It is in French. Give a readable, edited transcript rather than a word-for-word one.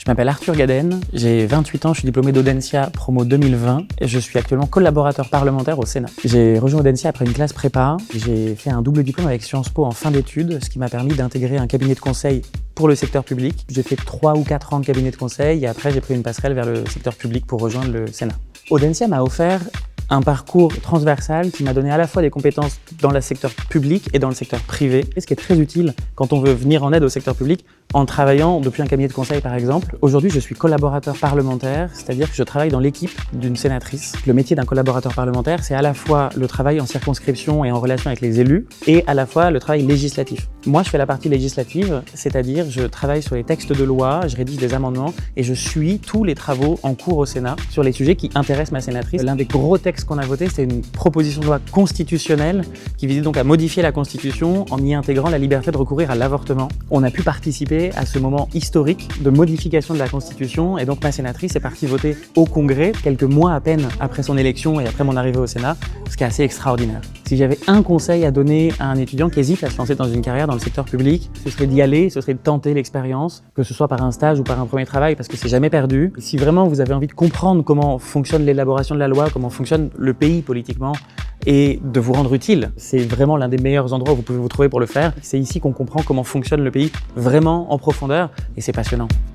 Je m'appelle Arthur Gaden, j'ai 28 ans, je suis diplômé d'Audencia promo 2020 et je suis actuellement collaborateur parlementaire au Sénat. J'ai rejoint Audencia après une classe prépa, j'ai fait un double diplôme avec Sciences Po en fin d'études, ce qui m'a permis d'intégrer un cabinet de conseil pour le secteur public. J'ai fait 3 ou 4 ans de cabinet de conseil et après j'ai pris une passerelle vers le secteur public pour rejoindre le Sénat. Audencia m'a offert un parcours transversal qui m'a donné à la fois des compétences dans le secteur public et dans le secteur privé. Et ce qui est très utile quand on veut venir en aide au secteur public en travaillant depuis un cabinet de conseil par exemple. Aujourd'hui, je suis collaborateur parlementaire, c'est-à-dire que je travaille dans l'équipe d'une sénatrice. Le métier d'un collaborateur parlementaire, c'est à la fois le travail en circonscription et en relation avec les élus et à la fois le travail législatif. Moi, je fais la partie législative, c'est-à-dire je travaille sur les textes de loi, je rédige des amendements et je suis tous les travaux en cours au Sénat sur les sujets qui intéressent ma sénatrice. L'un des gros textes qu'on a voté, c'est une proposition de loi constitutionnelle qui visait donc à modifier la Constitution en y intégrant la liberté de recourir à l'avortement. On a pu participer à ce moment historique de modification de la Constitution et donc ma sénatrice est partie voter au Congrès quelques mois à peine après son élection et après mon arrivée au Sénat, ce qui est assez extraordinaire. Si j'avais un conseil à donner à un étudiant qui hésite à se lancer dans une carrière dans le secteur public, ce serait d'y aller, ce serait de tenter l'expérience, que ce soit par un stage ou par un premier travail parce que c'est jamais perdu. Si vraiment vous avez envie de comprendre comment fonctionne l'élaboration de la loi, comment fonctionne le pays politiquement et de vous rendre utile, c'est vraiment l'un des meilleurs endroits où vous pouvez vous trouver pour le faire. C'est ici qu'on comprend comment fonctionne le pays vraiment en profondeur et c'est passionnant.